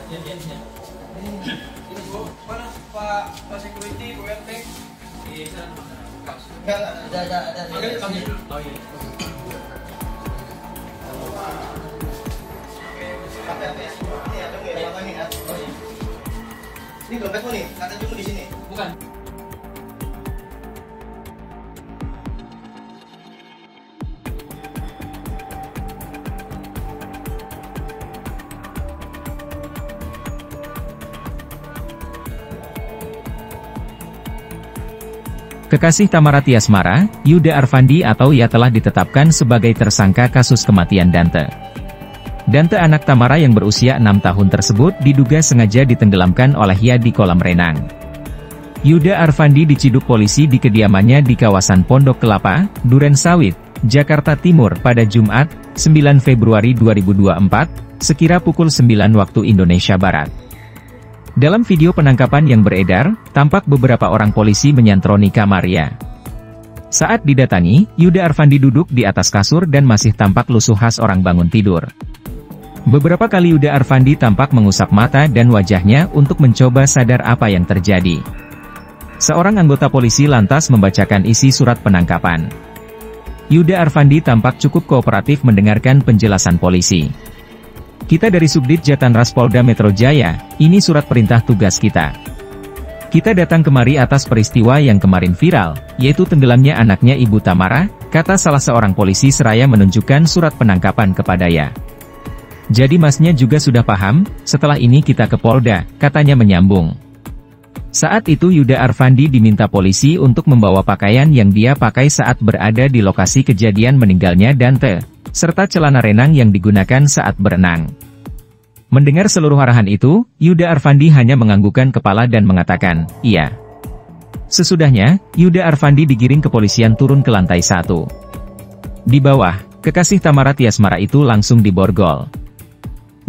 Jenisnya. Ini bu, mana Pak Security, Bu RT? Di sana kaos. Enggak, ada. Oke, kami dulu. Oh iya. Ini ada nggak yang makan nih? Oh iya. Ini dompetmu nih, kata cuma di sini. Bukan. Kekasih Tamara Tiasmara, Yuda Arfandi atau ia telah ditetapkan sebagai tersangka kasus kematian Dante. Dante anak Tamara yang berusia 6 tahun tersebut diduga sengaja ditenggelamkan oleh ia di kolam renang. Yuda Arfandi diciduk polisi di kediamannya di kawasan Pondok Kelapa, Duren Sawit, Jakarta Timur pada Jumat, 9 Februari 2024, sekira pukul 9 waktu Indonesia Barat. Dalam video penangkapan yang beredar, tampak beberapa orang polisi menyantroni kamarnya. Saat didatangi, Yuda Arfandi duduk di atas kasur dan masih tampak lusuh khas orang bangun tidur. Beberapa kali Yuda Arfandi tampak mengusap mata dan wajahnya untuk mencoba sadar apa yang terjadi. Seorang anggota polisi lantas membacakan isi surat penangkapan. Yuda Arfandi tampak cukup kooperatif mendengarkan penjelasan polisi. Kita dari Subdit Jatanras Polda Metro Jaya, ini surat perintah tugas kita. Kita datang kemari atas peristiwa yang kemarin viral, yaitu tenggelamnya anaknya Ibu Tamara, kata salah seorang polisi seraya menunjukkan surat penangkapan kepada ya. Jadi masnya juga sudah paham, setelah ini kita ke Polda, katanya menyambung. Saat itu Yuda Arfandi diminta polisi untuk membawa pakaian yang dia pakai saat berada di lokasi kejadian meninggalnya Dante, serta celana renang yang digunakan saat berenang. Mendengar seluruh arahan itu, Yuda Arfandi hanya menganggukkan kepala dan mengatakan, iya. Sesudahnya, Yuda Arfandi digiring kepolisian turun ke lantai 1. Di bawah, kekasih Tamara Tiasmara itu langsung diborgol.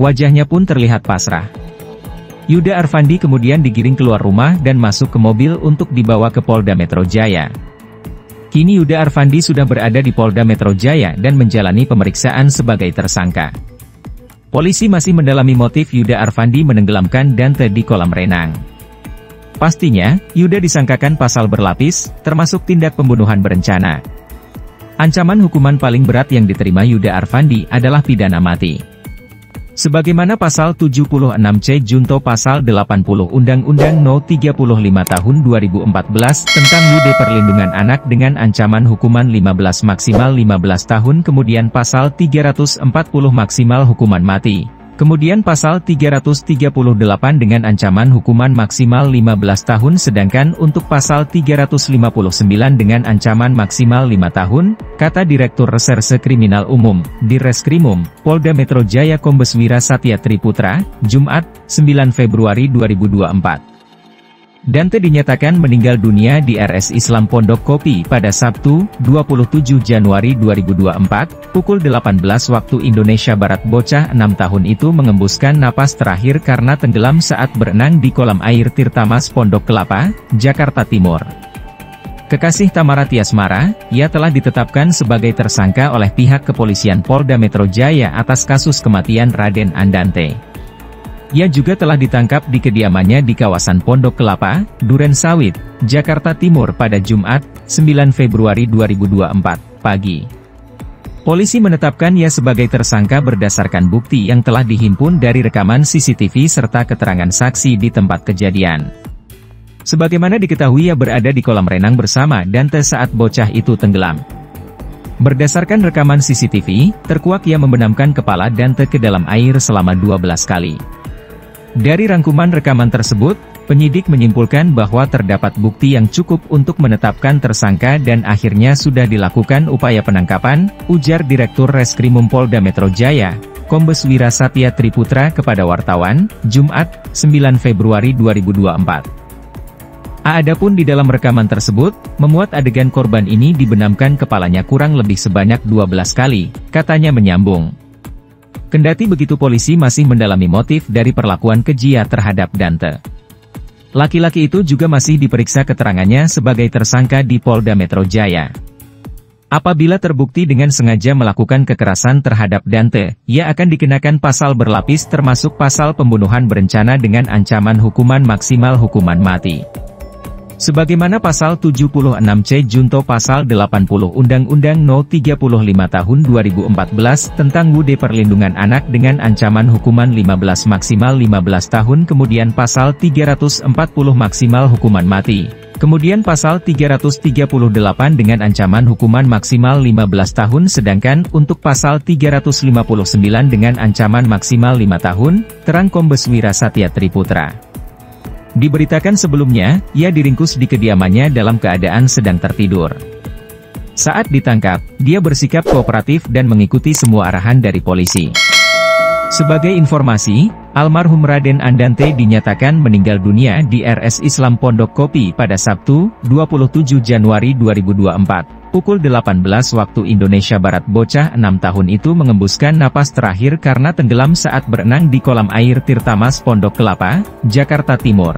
Wajahnya pun terlihat pasrah. Yuda Arfandi kemudian digiring keluar rumah dan masuk ke mobil untuk dibawa ke Polda Metro Jaya. Kini Yuda Arfandi sudah berada di Polda Metro Jaya dan menjalani pemeriksaan sebagai tersangka. Polisi masih mendalami motif Yuda Arfandi menenggelamkan Dante di kolam renang. Pastinya, Yuda disangkakan pasal berlapis, termasuk tindak pembunuhan berencana. Ancaman hukuman paling berat yang diterima Yuda Arfandi adalah pidana mati. Sebagaimana pasal 76C junto pasal 80 Undang-Undang No. 35 Tahun 2014 tentang UUD Perlindungan Anak dengan ancaman hukuman 15 maksimal 15 tahun, kemudian pasal 340 maksimal hukuman mati. Kemudian pasal 338 dengan ancaman hukuman maksimal 15 tahun, sedangkan untuk pasal 359 dengan ancaman maksimal 5 tahun, kata Direktur Reserse Kriminal Umum, Dirreskrimum, Polda Metro Jaya Kombes Wira Satya Triputra, Jumat, 9 Februari 2024. Dante dinyatakan meninggal dunia di RS Islam Pondok Kopi pada Sabtu, 27 Januari 2024, pukul 18 waktu Indonesia Barat. Bocah 6 tahun itu mengembuskan napas terakhir karena tenggelam saat berenang di kolam air Tirtamas Pondok Kelapa, Jakarta Timur. Kekasih Tamara Tiasmara, ia telah ditetapkan sebagai tersangka oleh pihak kepolisian Polda Metro Jaya atas kasus kematian Raden Andante. Ia juga telah ditangkap di kediamannya di kawasan Pondok Kelapa, Duren Sawit, Jakarta Timur pada Jumat, 9 Februari 2024, pagi. Polisi menetapkan ia sebagai tersangka berdasarkan bukti yang telah dihimpun dari rekaman CCTV serta keterangan saksi di tempat kejadian. Sebagaimana diketahui ia berada di kolam renang bersama Dante saat bocah itu tenggelam. Berdasarkan rekaman CCTV, terkuak ia membenamkan kepala Dante ke dalam air selama 12 kali. Dari rangkuman rekaman tersebut, penyidik menyimpulkan bahwa terdapat bukti yang cukup untuk menetapkan tersangka dan akhirnya sudah dilakukan upaya penangkapan, ujar Direktur Reskrimum Polda Metro Jaya, Kombes Wira Satya Triputra kepada wartawan, Jumat, 9 Februari 2024. Adapun di dalam rekaman tersebut, memuat adegan korban ini dibenamkan kepalanya kurang lebih sebanyak 12 kali, katanya menyambung. Kendati begitu polisi masih mendalami motif dari perlakuan keji terhadap Dante. Laki-laki itu juga masih diperiksa keterangannya sebagai tersangka di Polda Metro Jaya. Apabila terbukti dengan sengaja melakukan kekerasan terhadap Dante, ia akan dikenakan pasal berlapis termasuk pasal pembunuhan berencana dengan ancaman hukuman maksimal hukuman mati. Sebagaimana pasal 76C junto pasal 80 Undang-Undang No. 35 Tahun 2014 tentang WUD Perlindungan Anak dengan ancaman hukuman 15 maksimal 15 tahun, kemudian pasal 340 maksimal hukuman mati. Kemudian pasal 338 dengan ancaman hukuman maksimal 15 tahun, sedangkan untuk pasal 359 dengan ancaman maksimal 5 tahun, terang Kombes Wira Satya Triputra. Diberitakan sebelumnya, ia diringkus di kediamannya dalam keadaan sedang tertidur. Saat ditangkap, dia bersikap kooperatif dan mengikuti semua arahan dari polisi. Sebagai informasi, almarhum Raden Andante dinyatakan meninggal dunia di RS Islam Pondok Kopi pada Sabtu, 27 Januari 2024, pukul 18 waktu Indonesia Barat. Bocah 6 tahun itu mengembuskan napas terakhir karena tenggelam saat berenang di kolam air Tirtamas Pondok Kelapa, Jakarta Timur.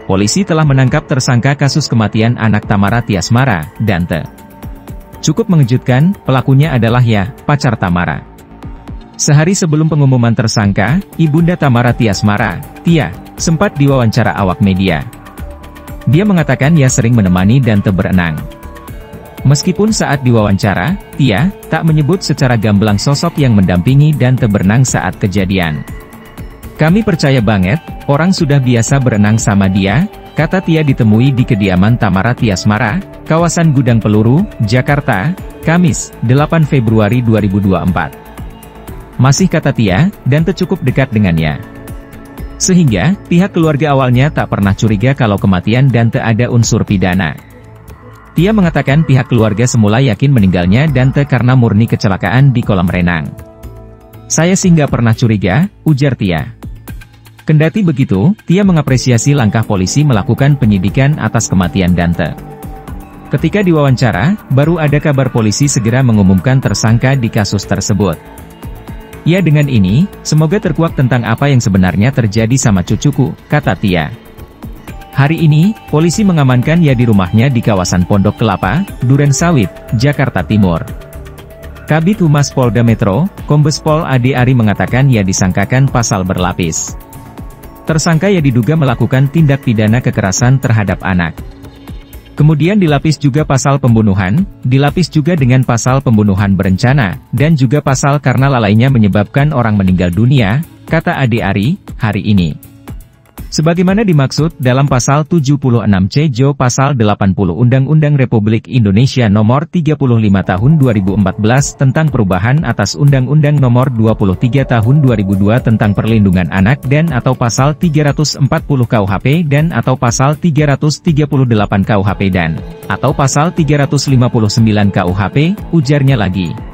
Polisi telah menangkap tersangka kasus kematian anak Tamara Tiasmara, Dante. Cukup mengejutkan, pelakunya adalah Ya, pacar Tamara. Sehari sebelum pengumuman tersangka, Ibunda Tamara Tiasmara, Tia, sempat diwawancara awak media. Dia mengatakan ia sering menemani Dante berenang. Meskipun saat diwawancara, Tia tak menyebut secara gamblang sosok yang mendampingi Dante berenang saat kejadian. "Kami percaya banget, orang sudah biasa berenang sama dia," kata Tia ditemui di kediaman Tamara Tiasmara, kawasan Gudang Peluru, Jakarta, Kamis, 8 Februari 2024. Masih kata Tia, Dante cukup dekat dengannya. Sehingga, pihak keluarga awalnya tak pernah curiga kalau kematian Dante ada unsur pidana. Tia mengatakan pihak keluarga semula yakin meninggalnya Dante karena murni kecelakaan di kolam renang. "Saya sih nggak pernah curiga," ujar Tia. Kendati begitu, Tia mengapresiasi langkah polisi melakukan penyidikan atas kematian Dante. Ketika diwawancara, baru ada kabar polisi segera mengumumkan tersangka di kasus tersebut. "Ya, dengan ini, semoga terkuak tentang apa yang sebenarnya terjadi sama cucuku," kata Tia. Hari ini, polisi mengamankan Ya di rumahnya di kawasan Pondok Kelapa, Duren Sawit, Jakarta Timur. Kabid Humas Polda Metro, Kombes Pol Ade Ari mengatakan Ya disangkakan pasal berlapis. Tersangka Ya diduga melakukan tindak pidana kekerasan terhadap anak. Kemudian dilapis juga pasal pembunuhan, dilapis juga dengan pasal pembunuhan berencana, dan juga pasal karena lalainya menyebabkan orang meninggal dunia, kata Ade Ari, hari ini. Sebagaimana dimaksud dalam pasal 76C Jo pasal 80 Undang-Undang Republik Indonesia Nomor 35 Tahun 2014 tentang perubahan atas Undang-Undang Nomor 23 Tahun 2002 tentang Perlindungan Anak dan atau pasal 340 KUHP dan atau pasal 338 KUHP dan atau pasal 359 KUHP, ujarnya lagi.